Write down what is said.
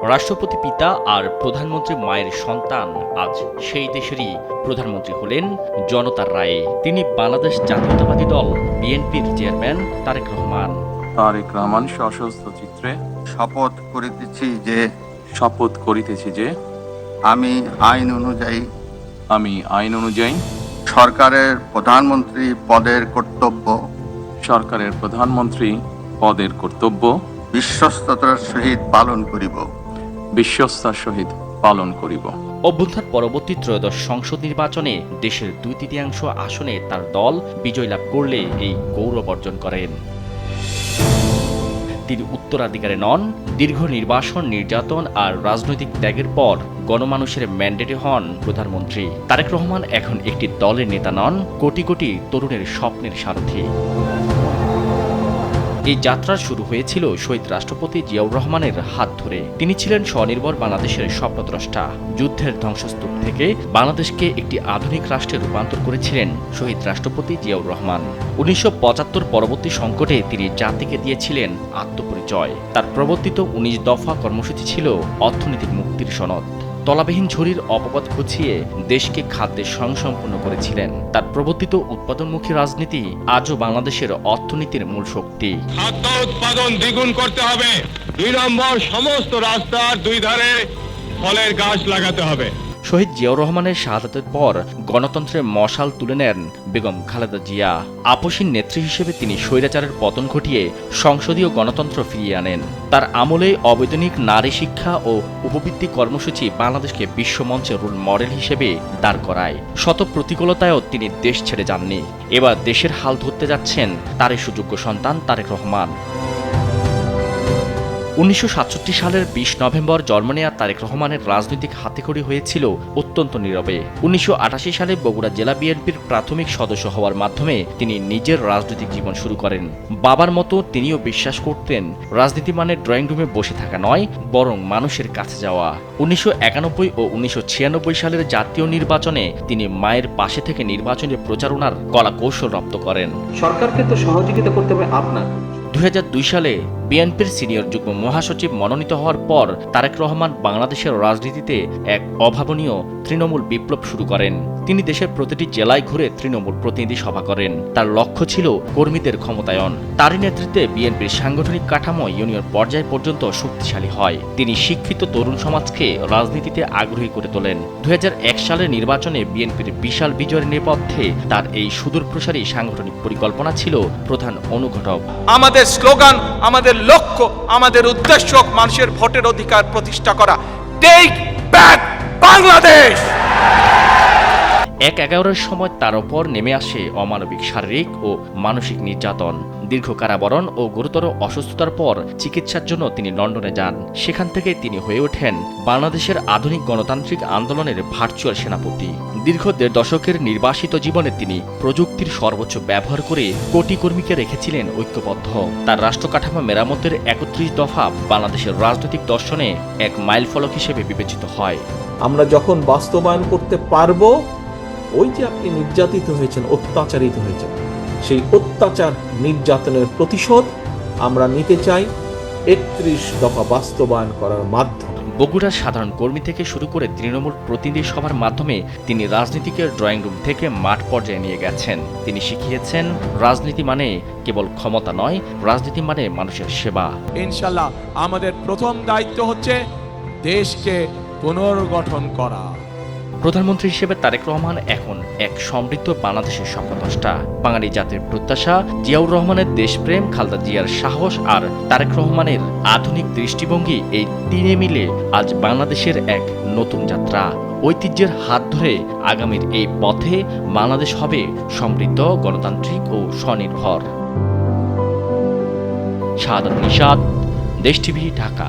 রাষ্ট্রপতি পিতা আর প্রধানমন্ত্রী মায়ের সন্তান আজ সেই দেশেরই প্রধানমন্ত্রী হলেন জনতার রায়ে। তিনি বাংলাদেশ জাতীয়তাবাদী দল বিএনপির চেয়ারম্যান তারেক রহমান। তারেক রহমান সশস্ত্র চিত্রে শপথ করিতেছি যে আমি আইন অনুযায়ী সরকারের প্রধানমন্ত্রী পদের কর্তব্য বিশ্বস্ততার সহিত পালন করিব। অভ্যুত্থান পরবর্তী ত্রয়োদশ সংসদ নির্বাচনে দেশের 2/3 আসনে তার দল বিজয় লাভ করলে এই গৌরব অর্জন করেন। তিনি উত্তরাধিকারে নন, দীর্ঘ নির্বাসন, নির্যাতন আর রাজনৈতিক ত্যাগের পর গণমানুষের ম্যান্ডেটে হন প্রধানমন্ত্রী। তারেক রহমান এখন একটি দলের নেতা নন, কোটি কোটি তরুণের স্বপ্নের সারথি। এই যাত্রা শুরু হয়েছিল শহীদ রাষ্ট্রপতি জিয়াউর রহমানের হাত ধরে। তিনি ছিলেন স্বনির্ভর বাংলাদেশের স্বপ্নদ্রষ্টা। যুদ্ধের ধ্বংসস্তূপ থেকে বাংলাদেশকে একটি আধুনিক রাষ্ট্রে রূপান্তর করেছিলেন শহীদ রাষ্ট্রপতি জিয়াউর রহমান। 1975 পরবর্তী সংকটে তিনি জাতিকে দিয়েছিলেন আত্মপরিচয়। তার প্রবর্তিত 19 দফা কর্মসূচি ছিল অর্থনীতির মুক্তির সনদ। তলাবিহীন ঝুড়ির অপবাদ ঘুচিয়ে দেশকে খাদ্যে স্বয়ংসম্পূর্ণ করেছিলেন। তার প্রবর্তিত উৎপাদনমুখী রাজনীতি আজও বাংলাদেশের অর্থনীতির মূল শক্তি। খাদ্য উৎপাদন দ্বিগুণ করতে হবে। 2 নম্বর, সমস্ত রাস্তার 2 ধারে ফলের গাছ লাগাতে হবে। শহীদ জিয়াউর রহমানের শাহাদাতের পর গণতন্ত্রের মশাল তুলে নেন বেগম খালেদা জিয়া। আপসীন নেত্রী হিসেবে তিনি স্বৈরাচারের পতন ঘটিয়ে সংসদীয় গণতন্ত্র ফিরিয়ে আনেন। তার আমলে অবৈতনিক নারী শিক্ষা ও উপবৃত্তি কর্মসূচি বাংলাদেশকে বিশ্বমঞ্চে রোল মডেল হিসেবে দাঁড় করায়। শত প্রতিকূলতায়ও তিনি দেশ ছেড়ে যাননি। এবার দেশের হাল ধরতে যাচ্ছেন তারই সুযোগ্য সন্তান তারেক রহমান। 1967 সালের 20 নভেম্বর জন্ম নেয়া তারেক রহমানের রাজনৈতিক হাতেখড়ি হয়েছিল অত্যন্ত নীরবে। 1988 সালে বগুড়া জেলা বিএনপির প্রাথমিক সদস্য হওয়ার মাধ্যমে তিনি নিজের রাজনৈতিক জীবন শুরু করেন। বাবার মতো তিনিও বিশ্বাস করতেন রাজনীতি মানে ড্রয়িং রুমে বসে থাকা নয়, বরং মানুষের কাছে যাওয়া। 1991 ও 1996 সালের জাতীয় নির্বাচনে তিনি মায়ের পাশে থেকে নির্বাচনী প্রচারণার কলা কৌশল রপ্ত করেন। সরকারকে তো সহযোগিতা করতে হবে আপনার। 2002 সালে বিএনপির সিনিয়র যুগ্ম মহাসচিব মনোনীত হওয়ার পর তারেক রহমান বাংলাদেশের রাজনীতিতে এক অভাবনীয় তৃণমূল বিপ্লব শুরু করেন। তিনি দেশের প্রতিটি জেলায় ঘুরে তৃণমূল প্রতিনিধি সভা করেন। তার লক্ষ্য ছিল কর্মীদের ক্ষমতায়ন। তারই নেতৃত্বে বিএনপির সাংগঠনিক কাঠামো ইউনিয়ন পর্যায় পর্যন্ত শক্তিশালী হয়। তিনি শিক্ষিত তরুণ সমাজকে রাজনীতিতে আগ্রহী করে তোলেন। 2001 সালের নির্বাচনে বিএনপির বিশাল বিজয়ের নেপথ্যে তার এই সুদূরপ্রসারী সাংগঠনিক পরিকল্পনা ছিল প্রধান অনুঘটক। আমাদের স্লোগান, আমাদের লক্ষ্য, আমাদের উদ্দেশ্য মানুষের ভোটের অধিকার প্রতিষ্ঠা করা। Take back Bangladesh. 1/11 সময় তার ওপর নেমে আসে অমানবিক শারীরিক ও মানসিক নির্যাতন। দীর্ঘ কারাবরণ ও গুরুতর অসুস্থতার পর চিকিৎসার জন্য তিনি লন্ডনে যান। সেখান থেকে তিনি হয়ে ওঠেন বাংলাদেশের আধুনিক গণতান্ত্রিক আন্দোলনের ভার্চুয়াল সেনাপতি। দীর্ঘ 1.5 দশকের নির্বাসিত জীবনে তিনি প্রযুক্তির সর্বোচ্চ ব্যবহার করে কোটি কর্মীকে রেখেছিলেন ঐক্যবদ্ধ। তার রাষ্ট্রকাঠামো মেরামতের 31 দফা বাংলাদেশের রাজনৈতিক দর্শনে এক মাইলফলক হিসেবে বিবেচিত হয়। আমরা যখন বাস্তবায়ন করতে পারবো, ওই যে আপনি নির্যাতিত হয়েছেন, অত্যাচারিত হয়েছেন, সেই অত্যাচার নির্যাতনের প্রতিশোধ আমরা নিতে চাই 31 দফা বাস্তবায়ন করার মাধ্যমে। বগুড়ার সাধারণ কর্মী থেকে শুরু করে তৃণমূল প্রতিনিধি সভার মাধ্যমে তিনি রাজনীতিকে ড্রয়িং রুম থেকে মাঠ পর্যায়ে নিয়ে গেছেন। তিনি শিখিয়েছেন রাজনীতি মানে কেবল ক্ষমতা নয়, রাজনীতি মানে মানুষের সেবা। ইনশাআল্লাহ আমাদের প্রথম দায়িত্ব হচ্ছে দেশকে পুনর্গঠন করা। প্রধানমন্ত্রী হিসেবে তারেক রহমান এখন এক সমৃদ্ধ বাংলাদেশের স্বপ্নদ্রষ্টা। বাঙালি জাতির প্রত্যাশা, জিয়াউর রহমানের দেশপ্রেম, খালেদা জিয়ার সাহস আর তারেক রহমানের আধুনিক দৃষ্টিভঙ্গি, এই তিনে মিলে আজ বাংলাদেশের এক নতুন যাত্রা। ঐতিহ্যের হাত ধরে আগামীর এই পথে বাংলাদেশ হবে সমৃদ্ধ, গণতান্ত্রিক ও স্বনির্ভর। শাহাদাত নিশাত, দেশ টিভি, ঢাকা।